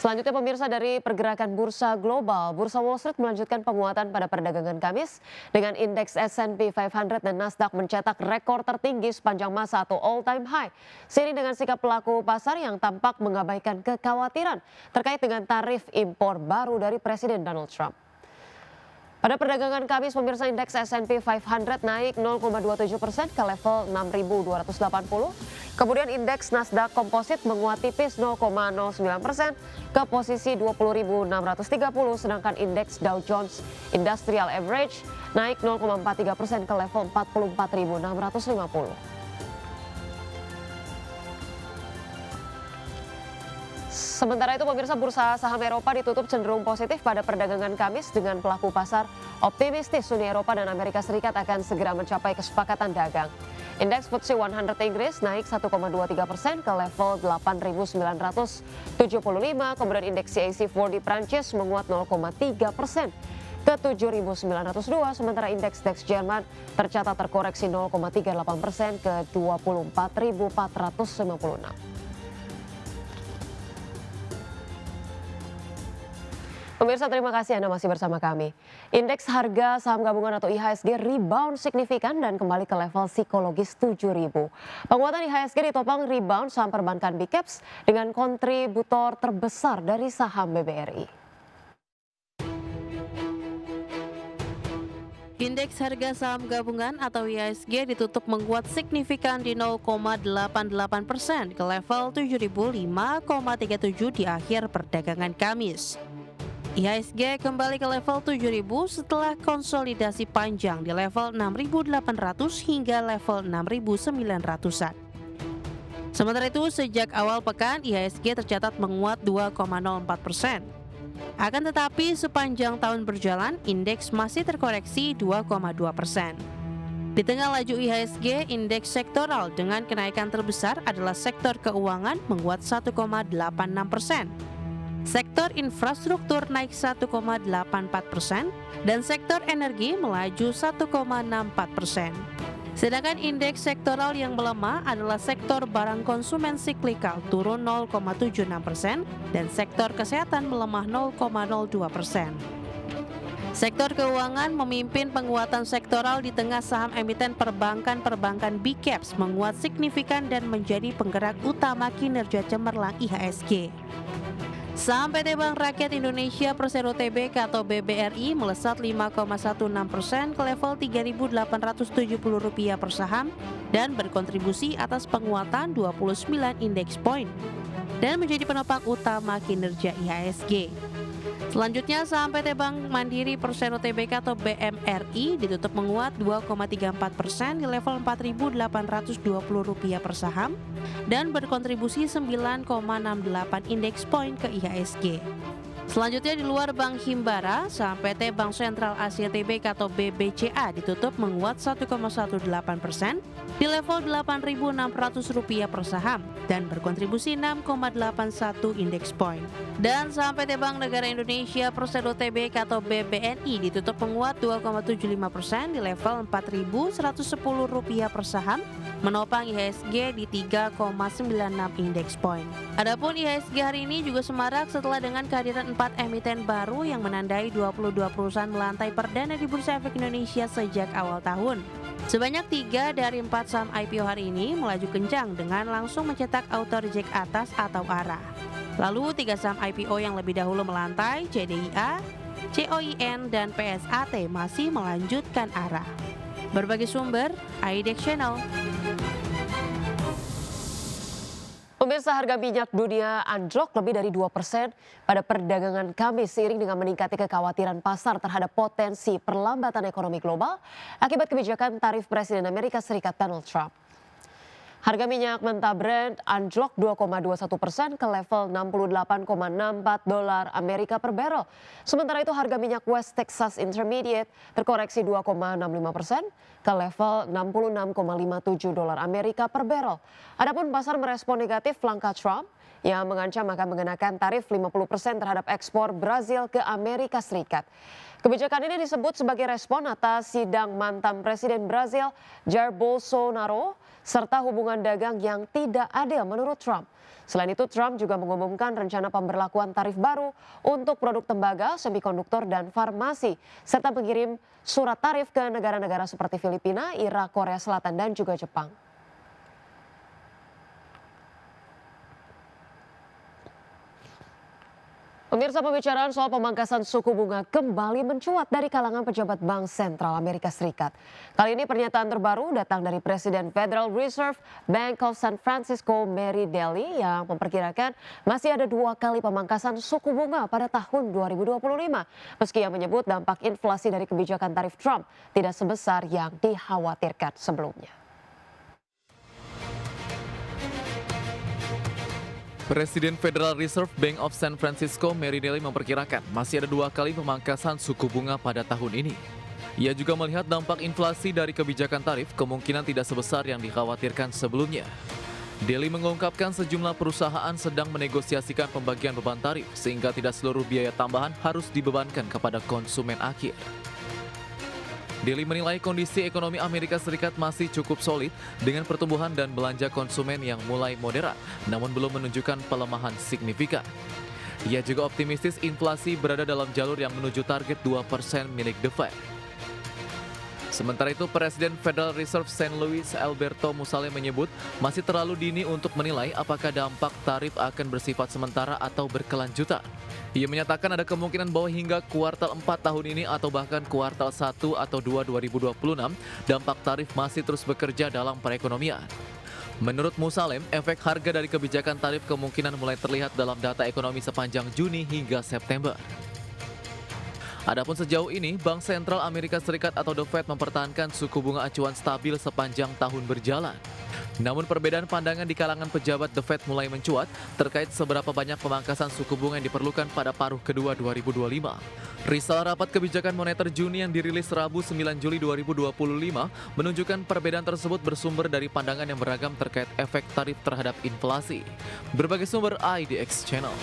Selanjutnya pemirsa dari pergerakan bursa global, Bursa Wall Street melanjutkan penguatan pada perdagangan Kamis dengan indeks S&P 500 dan Nasdaq mencetak rekor tertinggi sepanjang masa atau all time high. Seiring dengan sikap pelaku pasar yang tampak mengabaikan kekhawatiran terkait dengan tarif impor baru dari Presiden Donald Trump. Pada perdagangan Kamis, pemirsa indeks S&P 500 naik 0,27% ke level 6.280. Kemudian indeks Nasdaq Komposit menguat tipis 0,09% ke posisi 20.630, sedangkan indeks Dow Jones Industrial Average naik 0,43% ke level 44.650. Sementara itu pemirsa bursa saham Eropa ditutup cenderung positif pada perdagangan Kamis dengan pelaku pasar optimistis Uni Eropa dan Amerika Serikat akan segera mencapai kesepakatan dagang. Indeks FTSE 100 Inggris naik 1,23% ke level 8.975, kemudian indeks CAC 40 Prancis menguat 0,3% ke 7.902, sementara indeks DAX Jerman tercatat terkoreksi 0,38% ke 24.456. Pemirsa, terima kasih Anda masih bersama kami. Indeks harga saham gabungan atau IHSG rebound signifikan dan kembali ke level psikologis 7.000. Penguatan IHSG ditopang rebound saham perbankan Big Caps dengan kontributor terbesar dari saham BBRI. Indeks harga saham gabungan atau IHSG ditutup menguat signifikan di 0,88% ke level 7.005,37 di akhir perdagangan Kamis. IHSG kembali ke level 7.000 setelah konsolidasi panjang di level 6.800 hingga level 6.900-an. Sementara itu, sejak awal pekan IHSG tercatat menguat 2,04%. Akan tetapi sepanjang tahun berjalan, indeks masih terkoreksi 2,2%. Di tengah laju IHSG, indeks sektoral dengan kenaikan terbesar adalah sektor keuangan menguat 1,86%. Sektor infrastruktur naik 1,84% dan sektor energi melaju 1,64%. Sedangkan indeks sektoral yang melemah adalah sektor barang konsumen siklikal turun 0,76% dan sektor kesehatan melemah 0,02%. Sektor keuangan memimpin penguatan sektoral di tengah saham emiten perbankan Big Caps menguat signifikan dan menjadi penggerak utama kinerja cemerlang IHSG. Saham PT Bank Rakyat Indonesia Persero Tbk atau BBRI melesat 5,16% ke level Rp3.870 per saham dan berkontribusi atas penguatan 29 indeks poin dan menjadi penopang utama kinerja IHSG. Selanjutnya saham PT Bank Mandiri Persero Tbk atau BMRI ditutup menguat 2,34% di level Rp4.820 per saham dan berkontribusi 9,68 indeks poin ke IHSG. Selanjutnya di luar Bank Himbara, saham PT Bank Sentral Asia Tbk atau BBCA ditutup menguat 1,18% di level Rp8.600 per saham dan berkontribusi 6,81 indeks poin. Dan saham PT Bank Negara Indonesia Persero Tbk atau BBNI ditutup menguat 2,75% di level Rp4.110 per saham, menopang IHSG di 3,96 indeks poin. Adapun IHSG hari ini juga semarak setelah dengan kehadiran 4 emiten baru yang menandai 22 perusahaan melantai perdana di Bursa Efek Indonesia sejak awal tahun. Sebanyak 3 dari 4 saham IPO hari ini melaju kencang dengan langsung mencetak auto reject atas atau arah. Lalu 3 saham IPO yang lebih dahulu melantai, CDIA, COIN, dan PSAT masih melanjutkan arah. Berbagai sumber, IDX Channel. Pemirsa, harga minyak dunia anjlok lebih dari 2% pada perdagangan Kamis seiring dengan meningkatnya kekhawatiran pasar terhadap potensi perlambatan ekonomi global akibat kebijakan tarif Presiden Amerika Serikat Donald Trump. Harga minyak mentah Brent anjlok 2,21% ke level $68,64 Amerika per barrel. Sementara itu harga minyak West Texas Intermediate terkoreksi 2,65% ke level $66,57 Amerika per barrel. Adapun pasar merespon negatif langkah Trump yang mengancam akan mengenakan tarif 50% terhadap ekspor Brazil ke Amerika Serikat. Kebijakan ini disebut sebagai respon atas sidang mantan Presiden Brazil Jair Bolsonaro serta hubungan dagang yang tidak adil menurut Trump. Selain itu, Trump juga mengumumkan rencana pemberlakuan tarif baru untuk produk tembaga, semikonduktor, dan farmasi, serta mengirim surat tarif ke negara-negara seperti Filipina, Irak, Korea Selatan, dan juga Jepang. Pemirsa, pembicaraan soal pemangkasan suku bunga kembali mencuat dari kalangan pejabat Bank Sentral Amerika Serikat. Kali ini pernyataan terbaru datang dari Presiden Federal Reserve Bank of San Francisco, Mary Daly, yang memperkirakan masih ada 2 kali pemangkasan suku bunga pada tahun 2025. Meski ia menyebut dampak inflasi dari kebijakan tarif Trump tidak sebesar yang dikhawatirkan sebelumnya. Presiden Federal Reserve Bank of San Francisco, Mary Daly, memperkirakan masih ada 2 kali pemangkasan suku bunga pada tahun ini. Ia juga melihat dampak inflasi dari kebijakan tarif kemungkinan tidak sebesar yang dikhawatirkan sebelumnya. Daly mengungkapkan sejumlah perusahaan sedang menegosiasikan pembagian beban tarif sehingga tidak seluruh biaya tambahan harus dibebankan kepada konsumen akhir. Daly menilai kondisi ekonomi Amerika Serikat masih cukup solid dengan pertumbuhan dan belanja konsumen yang mulai moderat, namun belum menunjukkan pelemahan signifikan. Ia juga optimistis inflasi berada dalam jalur yang menuju target 2% milik The Fed. Sementara itu, Presiden Federal Reserve St. Louis Alberto Musale menyebut masih terlalu dini untuk menilai apakah dampak tarif akan bersifat sementara atau berkelanjutan. Ia menyatakan ada kemungkinan bahwa hingga kuartal 4 tahun ini atau bahkan kuartal 1 atau 2 2026, dampak tarif masih terus bekerja dalam perekonomian. Menurut Musalem, efek harga dari kebijakan tarif kemungkinan mulai terlihat dalam data ekonomi sepanjang Juni hingga September. Adapun sejauh ini, Bank Sentral Amerika Serikat atau The Fed mempertahankan suku bunga acuan stabil sepanjang tahun berjalan. Namun perbedaan pandangan di kalangan pejabat The Fed mulai mencuat terkait seberapa banyak pemangkasan suku bunga yang diperlukan pada paruh kedua 2025. Risalah rapat kebijakan moneter Juni yang dirilis Rabu 9 Juli 2025 menunjukkan perbedaan tersebut bersumber dari pandangan yang beragam terkait efek tarif terhadap inflasi. Berbagai sumber IDX Channel.